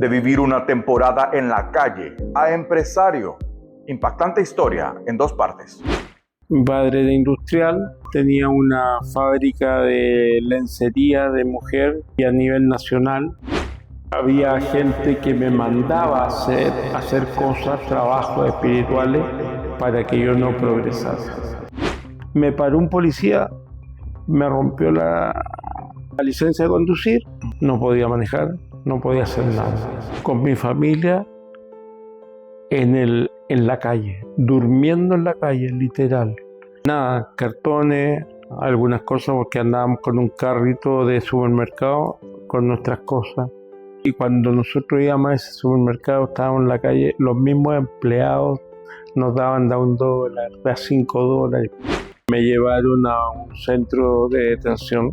De vivir una temporada en la calle a empresario. Impactante historia en dos partes. Mi padre era industrial, tenía una fábrica de lencería de mujer y a nivel nacional. Había gente que me mandaba a hacer cosas, trabajos espirituales para que yo no progresase. Me paró un policía, me rompió la licencia de conducir, no podía manejar, no podía hacer nada. Con mi familia en la calle, durmiendo en la calle, literal. Nada, cartones, algunas cosas porque andábamos con un carrito de supermercado con nuestras cosas. Y cuando nosotros íbamos a ese supermercado, estábamos en la calle, los mismos empleados nos daban de $1, de $5. Me llevaron a un centro de detención,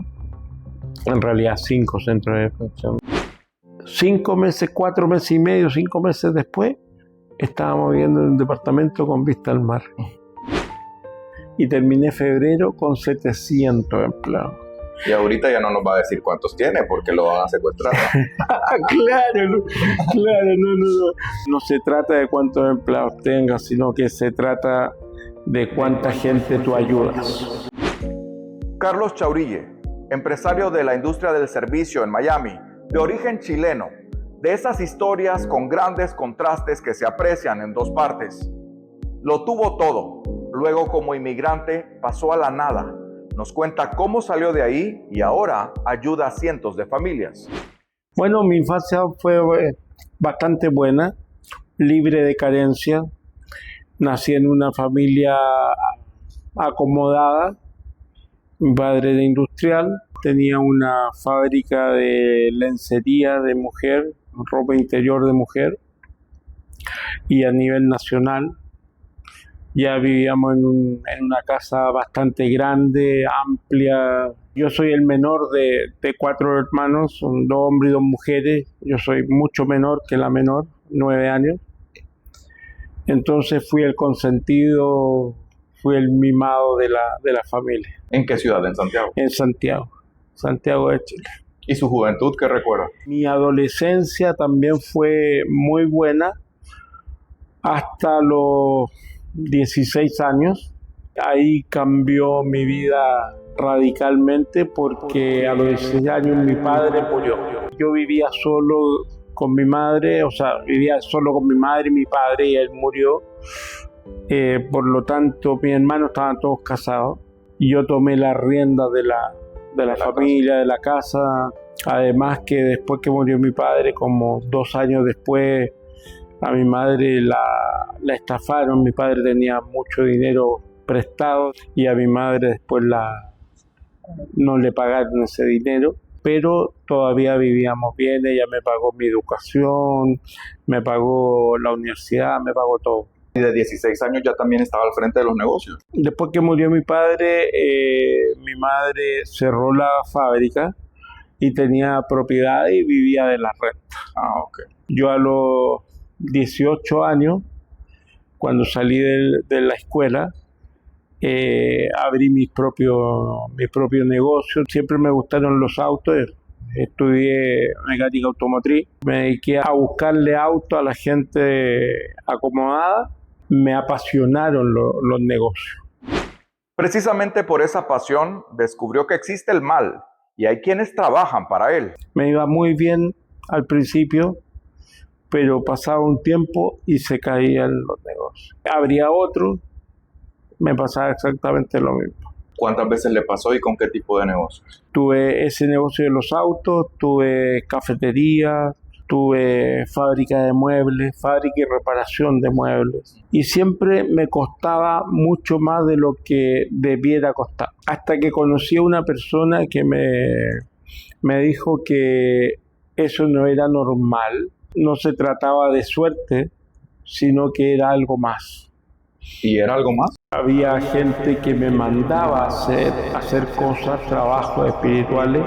en realidad 5 centros de detención. 5 meses, 4 meses y medio, 5 meses después, estábamos viviendo en un departamento con vista al mar. Y terminé febrero con 700 empleados. Y ahorita ya no nos va a decir cuántos tiene porque lo van a secuestrar. Claro, no se trata de cuántos empleados tengas, sino que se trata de cuánta gente tú ayudas. Carlos Chaurille, empresario de la industria del servicio en Miami, de origen chileno, de esas historias con grandes contrastes que se aprecian en dos partes. Lo tuvo todo, luego como inmigrante pasó a la nada. Nos cuenta cómo salió de ahí y ahora ayuda a cientos de familias. Bueno, mi infancia fue bastante buena, libre de carencia. Nací en una familia acomodada. Mi padre era industrial, tenía una fábrica de lencería de mujer, ropa interior de mujer, y a nivel nacional. Ya vivíamos en una casa bastante grande, amplia. Yo soy el menor de 4 hermanos, son 2 hombres y 2 mujeres. Yo soy mucho menor que la menor, 9 años. Entonces fui el consentido, fui el mimado de la familia. ¿En qué ciudad? ¿En Santiago? En Santiago de Chile. ¿Y su juventud qué recuerda? Mi adolescencia también fue muy buena hasta los 16 años. Ahí cambió mi vida radicalmente porque a los 16 años mi padre murió. Yo vivía solo con mi madre, vivía solo con mi madre y mi padre, y él murió. Por lo tanto, mis hermanos estaban todos casados y yo tomé la rienda de la familia, de la casa. Además que después que murió mi padre, como 2 años después, a mi madre la estafaron. Mi padre tenía mucho dinero prestado y a mi madre después no le pagaron ese dinero, pero todavía vivíamos bien. Ella me pagó mi educación, me pagó la universidad, me pagó todo. Y de 16 años ya también estaba al frente de los negocios. Después que murió mi padre, mi madre cerró la fábrica y tenía propiedad y vivía de la renta. Ok. Yo a los 18 años, cuando salí de la escuela, abrí mi propio negocio. Siempre me gustaron los autos, estudié mecánica automotriz, me dediqué a buscarle autos a la gente acomodada. Me apasionaron los negocios. Precisamente por esa pasión descubrió que existe el mal y hay quienes trabajan para él. Me iba muy bien al principio, pero pasaba un tiempo y se caían los negocios. Habría otro, me pasaba exactamente lo mismo. ¿Cuántas veces le pasó y con qué tipo de negocios? Tuve ese negocio de los autos, tuve cafetería, tuve fábrica de muebles, fábrica y reparación de muebles. Y siempre me costaba mucho más de lo que debiera costar. Hasta que conocí a una persona que me dijo que eso no era normal. No se trataba de suerte, sino que era algo más. ¿Y era algo más? Había gente que me mandaba a hacer cosas, trabajos espirituales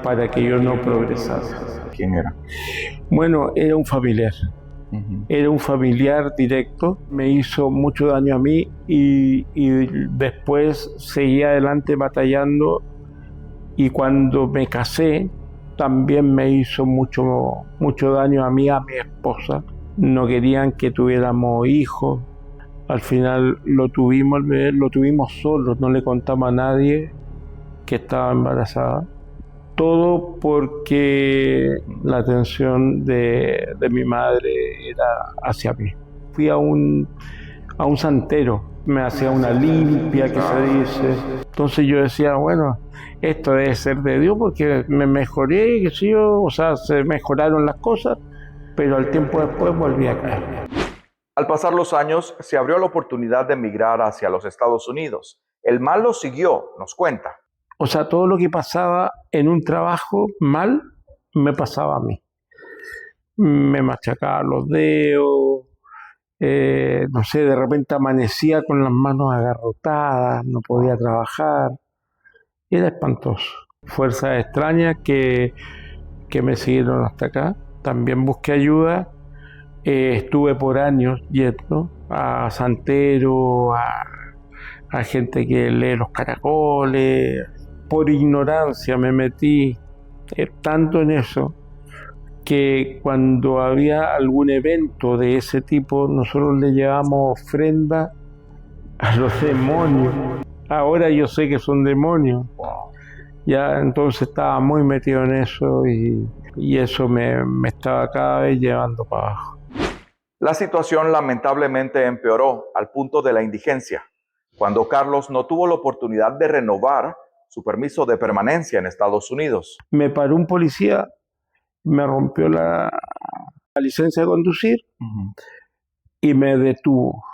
para que yo no progresase. ¿Quién era? Bueno, era un familiar. Era un familiar directo, me hizo mucho daño a mí y después seguí adelante batallando, y cuando me casé también me hizo mucho daño a mí, a mi esposa. No querían que tuviéramos hijos. Al final lo tuvimos, el bebé lo tuvimos solos, no le contamos a nadie que estaba embarazada. Todo porque la atención de mi madre era hacia mí. Fui a un santero, me hacía una limpia, que se dice. Entonces yo decía, bueno, esto debe ser de Dios porque me mejoré, qué sé yo, o sea, se mejoraron las cosas, pero al tiempo después volví a caer. Al pasar los años, se abrió la oportunidad de emigrar hacia los Estados Unidos. El mal lo siguió, nos cuenta. O sea, todo lo que pasaba en un trabajo mal, me pasaba a mí. Me machacaba los dedos, no sé, de repente amanecía con las manos agarrotadas, no podía trabajar. Era espantoso. Fuerzas extrañas que me siguieron hasta acá. También busqué ayuda. Estuve por años yendo a santeros, a gente que lee los caracoles. Por ignorancia me metí tanto en eso que cuando había algún evento de ese tipo, nosotros le llevamos ofrenda a los demonios. Ahora yo sé que son demonios. Ya entonces estaba muy metido en eso y eso me estaba cada vez llevando para abajo. La situación lamentablemente empeoró al punto de la indigencia, cuando Carlos no tuvo la oportunidad de renovar su permiso de permanencia en Estados Unidos. Me paró un policía, me rompió la licencia de conducir y me detuvo.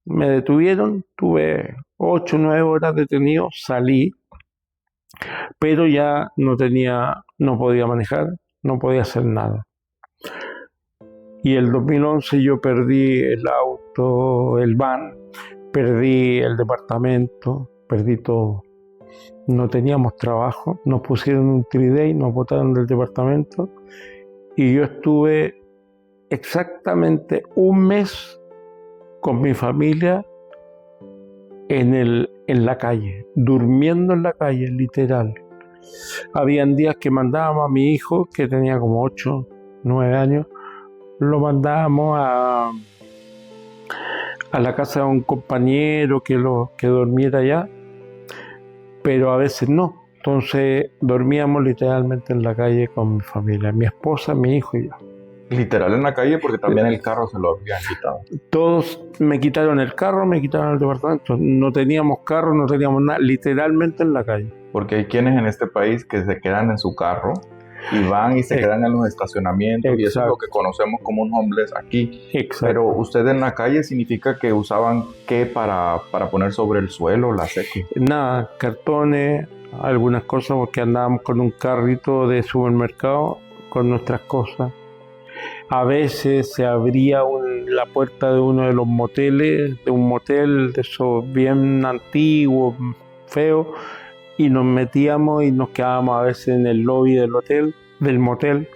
Me detuvieron, tuve 8 o 9 horas detenido, salí, pero ya no podía manejar, no podía hacer nada. Y el 2011 yo perdí el auto, el van, perdí el departamento, perdí todo. No teníamos trabajo, nos pusieron un 3-day, nos botaron del departamento y yo estuve exactamente un mes con mi familia en la calle, durmiendo en la calle, literal. Habían días que mandábamos a mi hijo, que tenía como 8, 9 años, lo mandábamos a la casa de un compañero que durmiera allá, pero a veces no. Entonces dormíamos literalmente en la calle con mi familia, mi esposa, mi hijo y yo. Literal en la calle porque también el carro se lo habían quitado. Todos me quitaron el carro, me quitaron el departamento. No teníamos carro, no teníamos nada, literalmente en la calle. Porque hay quienes en este país que se quedan en su carro y van y se quedan en los estacionamientos. Exacto. Y eso es lo que conocemos como un homeless aquí. Exacto. Pero usted en la calle significa que usaban ¿qué para poner sobre el suelo la seque? Nada, cartones, algunas cosas porque andábamos con un carrito de supermercado con nuestras cosas. A veces se abría la puerta de uno de los moteles, de un motel de esos bien antiguos, feos, y nos metíamos y nos quedábamos a veces en el lobby del motel.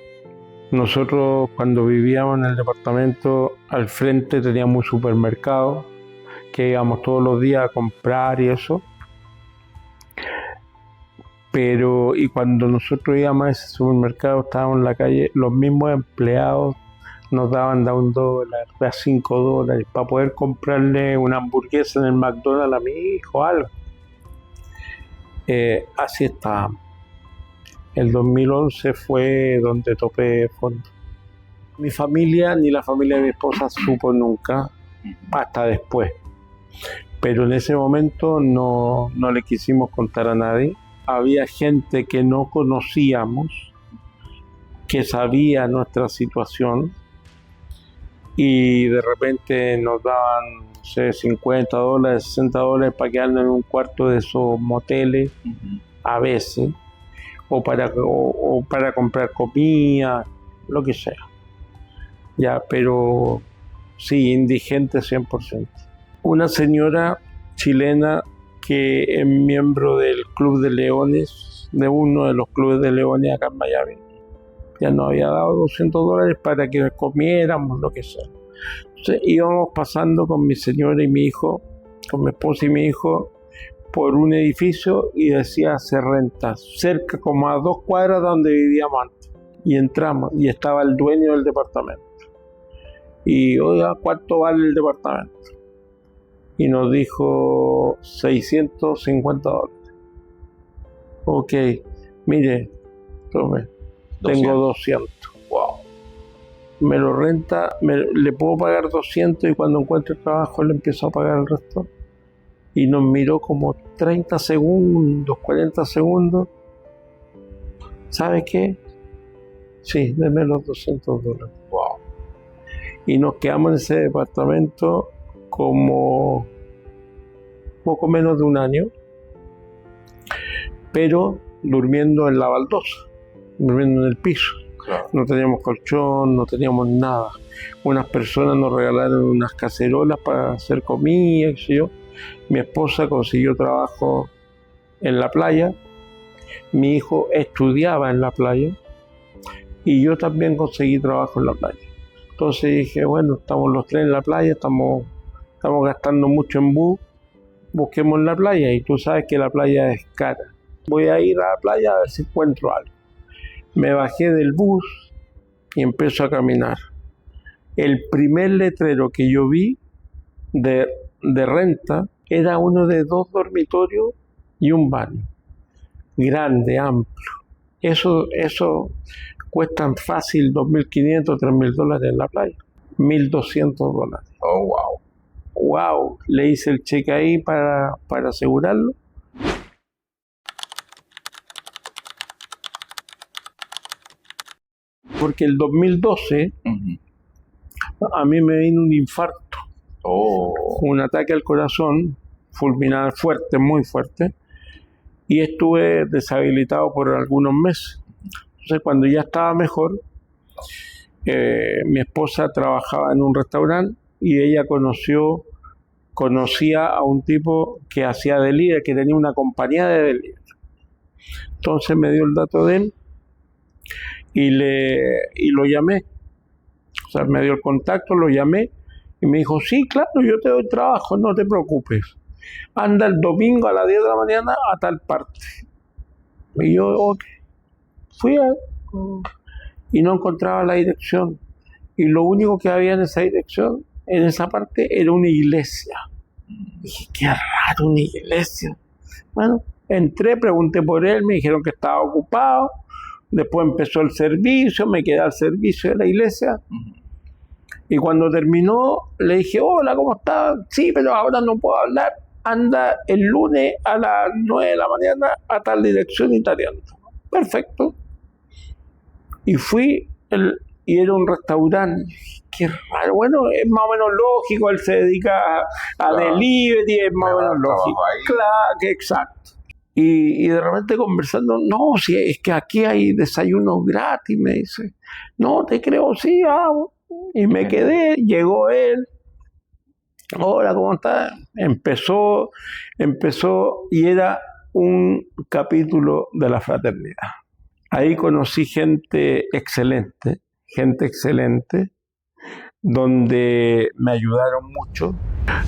Nosotros cuando vivíamos en el departamento, al frente teníamos un supermercado que íbamos todos los días a comprar y eso. Y cuando nosotros íbamos a ese supermercado, estábamos en la calle, los mismos empleados nos daban de $1, de a $5, para poder comprarle una hamburguesa en el McDonald's a mi hijo, algo. Así estábamos. El 2011 fue donde topé fondo. Mi familia, ni la familia de mi esposa, supo nunca, hasta después. Pero en ese momento no le quisimos contar a nadie. Había gente que no conocíamos, que sabía nuestra situación y de repente nos daban, no sé, $50, $60 para quedarnos en un cuarto de esos moteles, a veces, o para comprar comida, lo que sea. Ya, pero sí, indigente 100%. Una señora chilena que es miembro del Club de Leones, de uno de los clubes de leones acá en Miami. Ya nos había dado $200 para que comiéramos, lo que sea. Entonces íbamos pasando con mi señora y mi hijo, con mi esposa y mi hijo, por un edificio y decía se renta, cerca como a 2 cuadras de donde vivíamos antes. Y entramos y estaba el dueño del departamento. Y oiga, ¿cuánto vale el departamento? Y nos dijo $650. Ok, mire, tome, tengo 200. Wow. Me lo renta, le puedo pagar 200 y cuando encuentre trabajo le empiezo a pagar el resto. Y nos miró como 30 segundos, 40 segundos. ¿Sabe qué? Sí, deme los $200. Wow. Y nos quedamos en ese departamento como poco menos de un año, pero durmiendo en la baldosa, durmiendo en el piso. Claro. No teníamos colchón, no teníamos nada. Unas personas nos regalaron unas cacerolas para hacer comida, qué sé yo. Mi esposa consiguió trabajo en la playa, mi hijo estudiaba en la playa y yo también conseguí trabajo en la playa. Entonces dije, bueno, estamos los tres en la playa, estamos gastando mucho en bus, busquemos la playa y tú sabes que la playa es cara. Voy a ir a la playa a ver si encuentro algo. Me bajé del bus y empiezo a caminar. El primer letrero que yo vi de renta era uno de 2 dormitorios y un baño. Grande, amplio. Eso cuestan fácil $2.500, $3.000 en la playa. $1.200. Oh, wow. Wow, le hice el cheque ahí para asegurarlo. Porque el 2012 a mí me vino un infarto, un ataque al corazón, fulminante fuerte, muy fuerte, y estuve deshabilitado por algunos meses. Entonces cuando ya estaba mejor, mi esposa trabajaba en un restaurante y ella conocía a un tipo que hacía delivery, que tenía una compañía de delivery. Entonces me dio el dato de él y lo llamé. O sea, me dio el contacto, lo llamé y me dijo, sí, claro, yo te doy trabajo, no te preocupes. Anda el domingo a las 10 de la mañana a tal parte. Y yo, ok, fui y no encontraba la dirección. Y lo único que había en esa dirección, en esa parte, era una iglesia. Dije, qué raro, una iglesia. Bueno, entré, pregunté por él, me dijeron que estaba ocupado. Después empezó el servicio, me quedé al servicio de la iglesia. Y cuando terminó, le dije, hola, ¿cómo estás? Sí, pero ahora no puedo hablar. Anda el lunes a las 9 de la mañana a tal dirección italiana. Perfecto. Y fui, y era un restaurante. Qué raro. Bueno, es más o menos lógico, él se dedica a delivery, es más o menos lógico. Claro, exacto. Y de repente conversando, no, si es que aquí hay desayunos gratis, me dice. No, te creo, sí, y me quedé, llegó él. Hola, ¿cómo estás? Empezó y era un capítulo de la fraternidad. Ahí conocí gente excelente, donde me ayudaron mucho.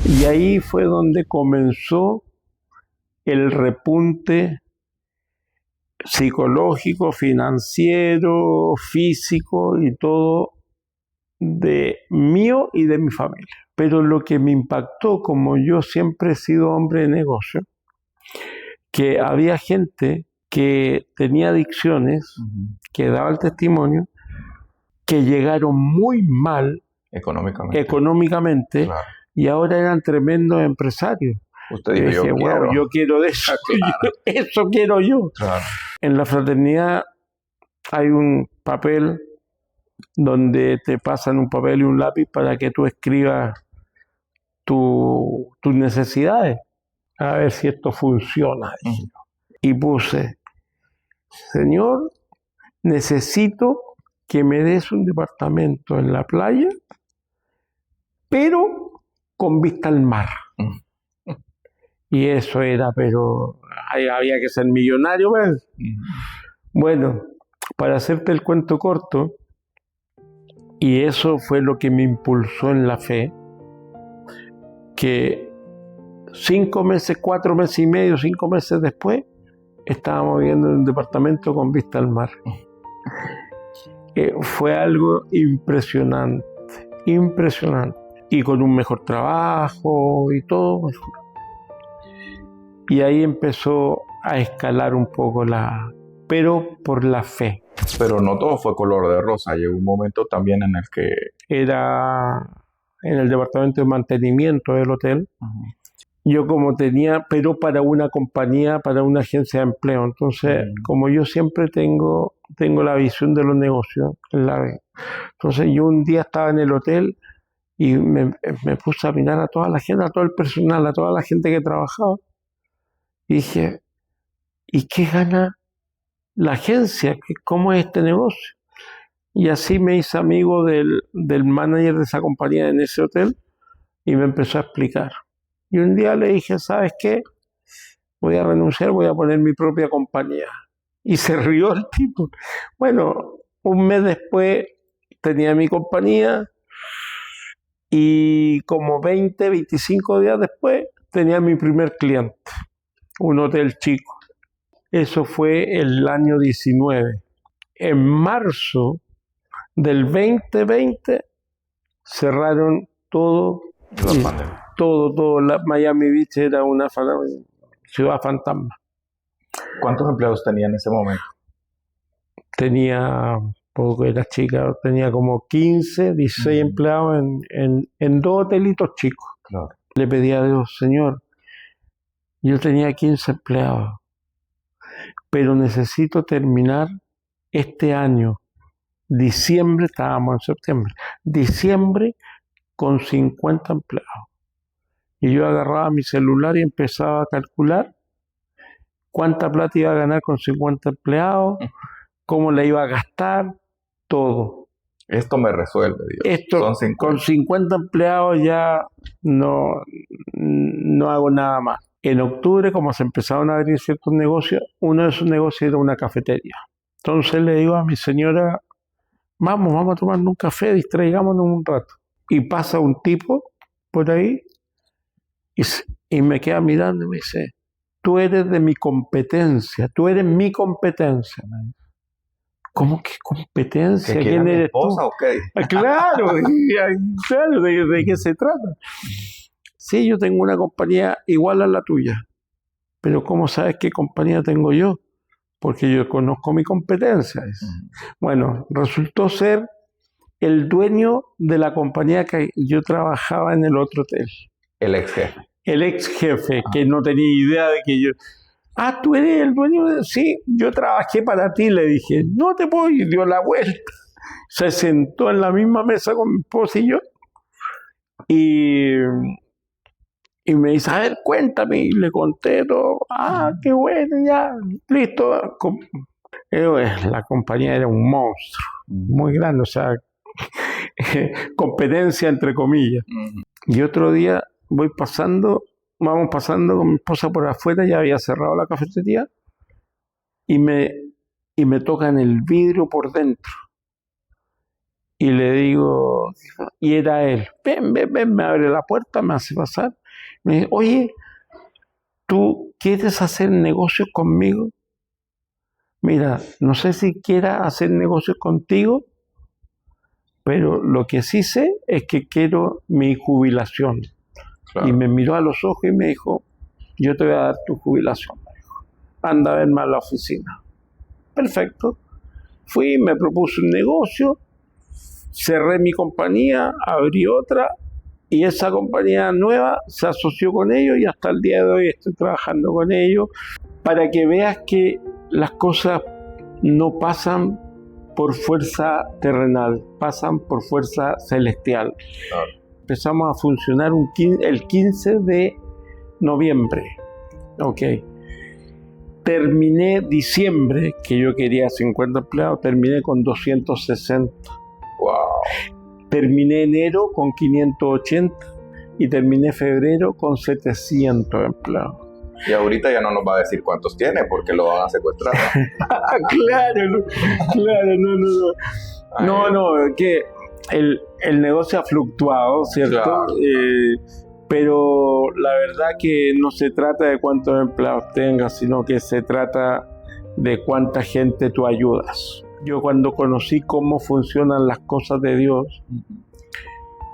Y ahí fue donde comenzó el repunte psicológico, financiero, físico y todo de mío y de mi familia. Pero lo que me impactó, como yo siempre he sido hombre de negocio, que había gente que tenía adicciones, que daba el testimonio, que llegaron muy mal económicamente claro. Y ahora eran tremendos empresarios. Usted dijo, yo quiero de eso, claro. Eso quiero yo. Claro. En la fraternidad hay un papel donde te pasan un papel y un lápiz para que tú escribas tus necesidades. A ver si esto funciona. Y puse, Señor, necesito que me des un departamento en la playa, pero con vista al mar. Y eso era, pero había que ser millonario, ¿ves? Bueno, para hacerte el cuento corto, y eso fue lo que me impulsó en la fe, que 5 meses, 4 meses y medio, 5 meses después, estábamos viviendo en un departamento con vista al mar. Fue algo impresionante, impresionante. Y con un mejor trabajo y todo mejor. Y ahí empezó a escalar un poco pero por la fe. Pero no todo fue color de rosa. Llegó un momento también en el que... Era en el departamento de mantenimiento del hotel. Yo como tenía, pero para una compañía, para una agencia de empleo. Entonces, como yo siempre tengo la visión de los negocios. Entonces, yo un día estaba en el hotel y me puse a mirar a toda la gente, a todo el personal, a toda la gente que trabajaba. Y dije, ¿y qué gana la agencia? ¿Cómo es este negocio? Y así me hice amigo del manager de esa compañía en ese hotel y me empezó a explicar. Y un día le dije, ¿sabes qué? Voy a renunciar, voy a poner mi propia compañía. Y se rió el tipo. Bueno, un mes después tenía mi compañía y como 20, 25 días después tenía mi primer cliente, un hotel chico. Eso fue el año 19. En marzo del 2020 cerraron todo. Miami Beach era una ciudad fantasma. ¿Cuántos empleados tenía en ese momento? Tenía, porque era chica, tenía como 15, 16 empleados en 2 hotelitos chicos. Claro. Le pedí a Dios, Señor, yo tenía 15 empleados, pero necesito terminar este año, diciembre, estábamos en septiembre, diciembre con 50 empleados. Y yo agarraba mi celular y empezaba a calcular cuánta plata iba a ganar con 50 empleados, cómo la iba a gastar, todo. Esto me resuelve, Dios. Esto, con 50 empleados ya no hago nada más. En octubre, como se empezaron a abrir ciertos negocios, uno de esos negocios era una cafetería. Entonces le digo a mi señora, vamos a tomarnos un café, distraigámonos un rato. Y pasa un tipo por ahí y me queda mirando y me dice, tú eres de mi competencia, tú eres mi competencia. ¿Cómo que competencia? ¿Quién eres tú? ¿O qué? Claro, ¿de qué se trata? Sí, yo tengo una compañía igual a la tuya, pero ¿cómo sabes qué compañía tengo yo? Porque yo conozco mi competencia. Bueno, resultó ser el dueño de la compañía que yo trabajaba en el otro hotel. El ex jefe. El ex jefe, que no tenía idea de que yo... ¿Tú eres el dueño de...? Sí, yo trabajé para ti, le dije. No te puedo ir, dio la vuelta. Se sentó en la misma mesa con mi esposa y yo. Y me dice, a ver, cuéntame. Y le conté todo. Qué bueno, ya, listo. La compañía era un monstruo, muy grande, o sea, competencia entre comillas. Y otro día vamos pasando con mi esposa por afuera, ya había cerrado la cafetería, y me tocan el vidrio por dentro. Y le digo, y era él, ven, me abre la puerta, me hace pasar. Me dice, oye, ¿tú quieres hacer negocios conmigo? Mira, no sé si quiera hacer negocios contigo, pero lo que sí sé es que quiero mi jubilación. Claro. Y me miró a los ojos y me dijo, yo te voy a dar tu jubilación. Me dijo, anda a verme a la oficina. Perfecto. Fui, me propuse un negocio, cerré mi compañía, abrí otra, y esa compañía nueva se asoció con ellos y hasta el día de hoy estoy trabajando con ellos, para que veas que las cosas no pasan por fuerza terrenal, pasan por fuerza celestial. Claro. Empezamos a funcionar el 15 de noviembre. Ok. Terminé diciembre, que yo quería 50 empleados, terminé con 260. Wow. Terminé enero con 580 y terminé febrero con 700 empleados. Y ahorita ya no nos va a decir cuántos tiene porque lo van a secuestrar. Claro, no, que el negocio ha fluctuado, ¿cierto? Claro. Pero la verdad que no se trata de cuántos empleados tengas, sino que se trata de cuánta gente tú ayudas. Yo cuando conocí cómo funcionan las cosas de Dios,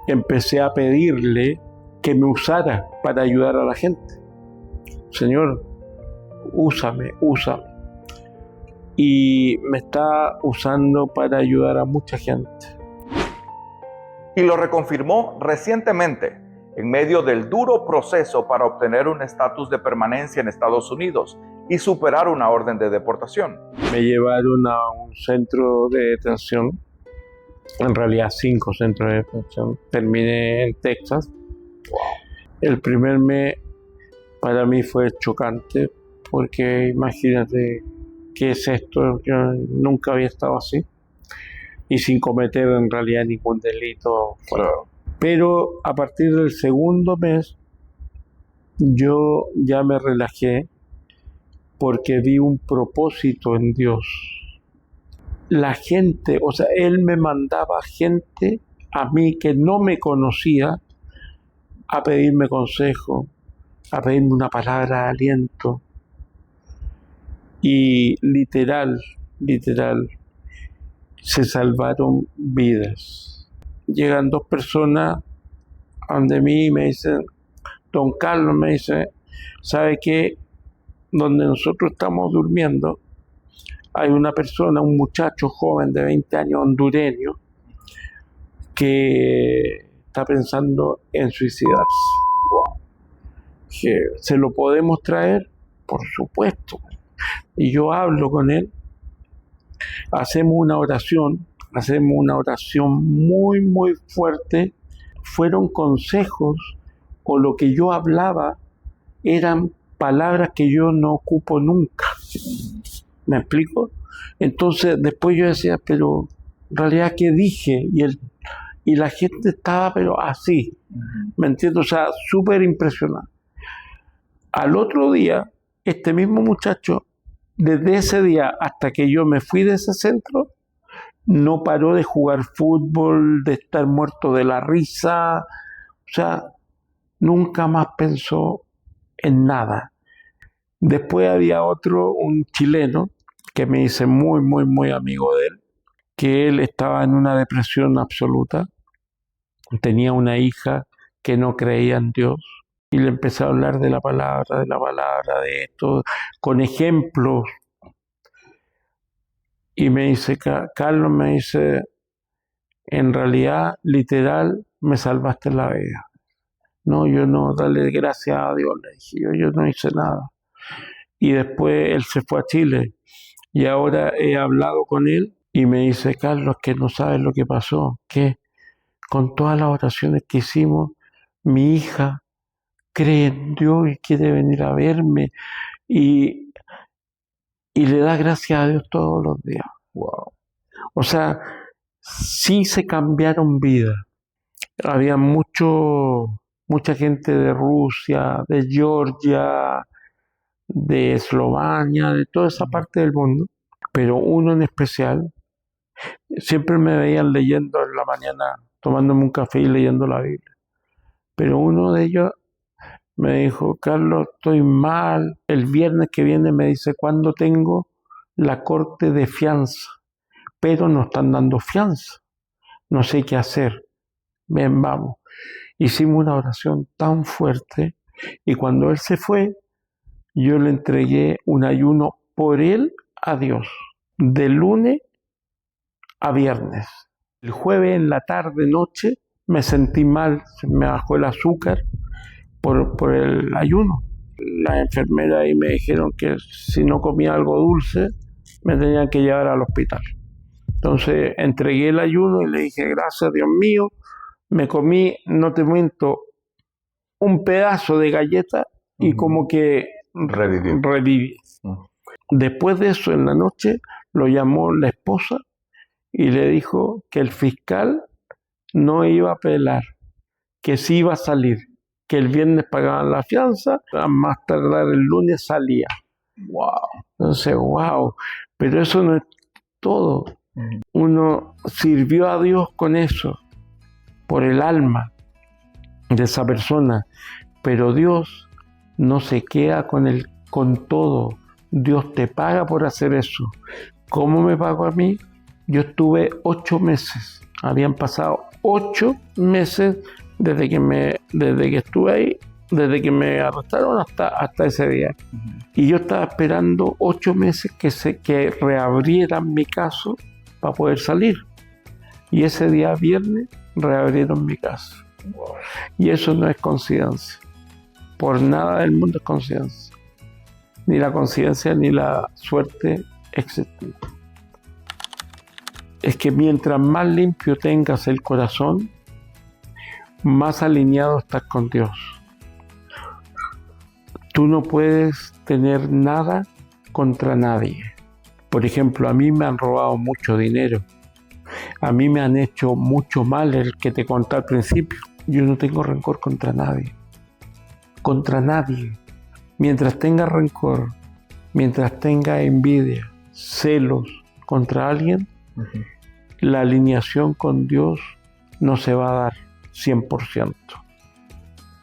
empecé a pedirle que me usara para ayudar a la gente. Señor, úsame. Y me está usando para ayudar a mucha gente. Y lo reconfirmó recientemente, en medio del duro proceso para obtener un estatus de permanencia en Estados Unidos y superar una orden de deportación. Me llevaron a un centro de detención, en realidad 5 centros de detención. Terminé en Texas. El primer mes para mí fue chocante, porque imagínate, ¿qué es esto? Yo nunca había estado así y sin cometer en realidad ningún delito. Claro. Pero a partir del segundo mes yo ya me relajé porque vi un propósito en Dios. La gente, o sea, Él me mandaba gente a mí que no me conocía a pedirme consejo, a pedirme una palabra de aliento. Y literal, se salvaron vidas. Llegan 2 personas donde mí y me dicen, don Carlos, me dice, ¿sabe qué? Donde nosotros estamos durmiendo, hay una persona, un muchacho joven de 20 años, hondureño, que está pensando en suicidarse. Que ¿se lo podemos traer? Por supuesto. Y yo hablo con él, hacemos una oración muy fuerte. Fueron consejos, o lo que yo hablaba eran palabras que yo no ocupo nunca. ¿Me explico? Entonces después yo decía, pero en realidad ¿qué dije? Y la gente estaba pero así, ¿me entiendes? O sea, súper impresionada. Al otro día, este mismo muchacho, desde ese día hasta que yo me fui de ese centro, no paró de jugar fútbol, de estar muerto de la risa. O sea, nunca más pensó en nada. Después había otro, un chileno, que me hice muy amigo de él, que él estaba en una depresión absoluta, tenía una hija que no creía en Dios, y le empecé a hablar de la palabra, de esto, con ejemplos. Y me dice, Carlos, me dice, en realidad, literal, me salvaste la vida. No, yo no, dale gracias a Dios, le dije, yo no hice nada. Y después él se fue a Chile, y ahora he hablado con él, y me dice, Carlos, que no sabes lo que pasó, que con todas las oraciones que hicimos, mi hija cree en Dios y quiere venir a verme, y le da gracias a Dios todos los días. Wow. O sea, sí se cambiaron vidas. Había mucha gente de Rusia, de Georgia, de Eslovenia, de toda esa parte del mundo, pero uno en especial, siempre me veían leyendo en la mañana, tomándome un café y leyendo la Biblia, pero uno de ellos me dijo, Carlos, estoy mal, el viernes que viene me dice, ¿cuándo tengo la corte de fianza? Pero no están dando fianza, no sé qué hacer, ven, vamos. Hicimos una oración tan fuerte, y cuando él se fue, yo le entregué un ayuno por él a Dios, de lunes a viernes. El jueves en la tarde, noche, me sentí mal, se me bajó el azúcar por el ayuno. Las enfermeras ahí me dijeron que si no comía algo dulce, me tenían que llevar al hospital. Entonces entregué el ayuno y le dije, gracias Dios mío, me comí, no te miento, un pedazo de galleta y como que reviví. Después de eso, en la noche, lo llamó la esposa y le dijo que el fiscal no iba a apelar, que sí iba a salir, que el viernes pagaban la fianza, a más tardar el lunes salía. Wow. Entonces, wow, pero eso no es todo. Uno sirvió a Dios con eso, por el alma. de esa persona. Pero Dios no se queda con todo. Dios te paga por hacer eso. ¿Cómo me pagó a mí? Yo estuve 8 meses. Habían pasado 8 meses desde que estuve ahí, desde que me arrestaron hasta ese día. Y yo estaba esperando 8 meses que reabrieran mi caso para poder salir. Y ese día viernes reabrieron mi caso. Y eso no es coincidencia. Por nada del mundo es coincidencia. Ni la coincidencia ni la suerte existen. Es que mientras más limpio tengas el corazón, más alineado estás con Dios. Tú no puedes tener nada contra nadie. Por ejemplo, a mí me han robado mucho dinero. A mí me han hecho mucho mal, el que te conté al principio. Yo no tengo rencor contra nadie. Contra nadie. Mientras tenga rencor, mientras tenga envidia, celos contra alguien, la alineación con Dios no se va a dar 100%.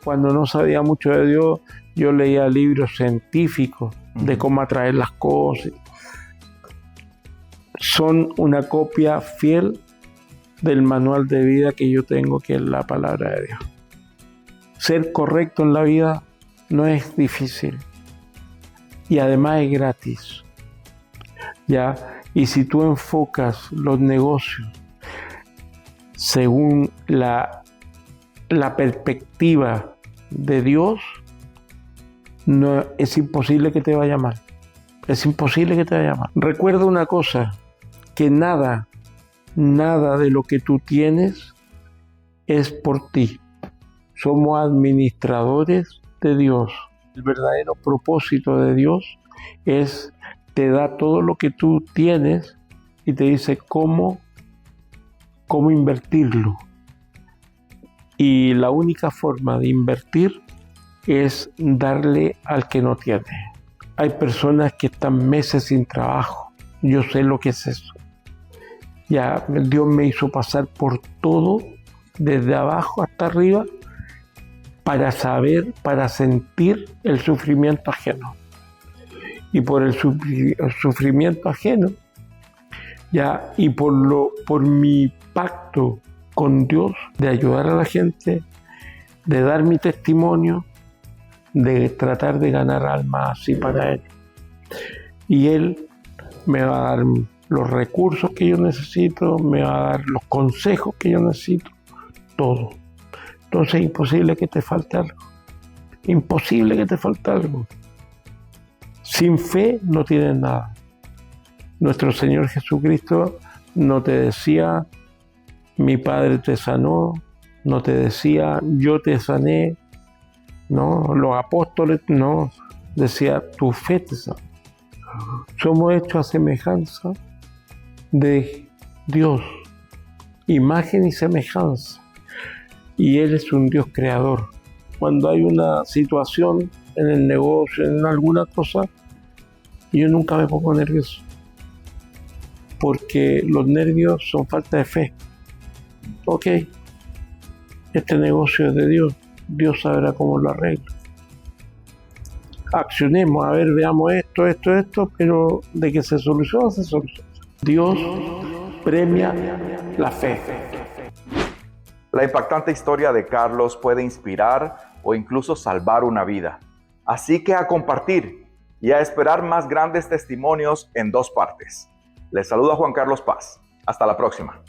Cuando no sabía mucho de Dios, yo leía libros científicos de cómo atraer las cosas. Son una copia fiel del manual de vida que yo tengo, que es la palabra de Dios. Ser correcto en la vida no es difícil y además es gratis. ¿Ya? Y si tú enfocas los negocios según la perspectiva de Dios, no, es imposible que te vaya mal. Es imposible que te vaya mal. Recuerda una cosa, que nada de lo que tú tienes es por ti. Somos administradores de Dios. El verdadero propósito de Dios es, te da todo lo que tú tienes y te dice cómo invertirlo. Y la única forma de invertir es darle al que no tiene. Hay personas que están meses sin trabajo. Yo sé lo que es eso. Ya Dios me hizo pasar por todo, desde abajo hasta arriba, para saber, para sentir el sufrimiento ajeno. Y por el sufrimiento ajeno, ya, y por mi pacto con Dios de ayudar a la gente, de dar mi testimonio, de tratar de ganar almas así para Él. Y Él me va a dar los recursos que yo necesito, me va a dar los consejos que yo necesito, todo. Entonces es imposible que te falte algo. Imposible que te falte algo. Sin fe no tienes nada. Nuestro Señor Jesucristo no te decía, mi Padre te sanó, no te decía, yo te sané, no, los apóstoles no, decía, tu fe te sanó. Somos hechos a semejanza de Dios, imagen y semejanza, y Él es un Dios creador. Cuando hay una situación en el negocio, en alguna cosa, yo nunca me pongo nervioso, porque los nervios son falta de fe. Ok, este negocio es de Dios, Dios sabrá cómo lo arregla. Accionemos, a ver, veamos esto, pero de que se soluciona, se soluciona. Dios premia la fe. La impactante historia de Carlos puede inspirar o incluso salvar una vida. Así que a compartir y a esperar más grandes testimonios en 2 partes. Les saluda Juan Carlos Paz. Hasta la próxima.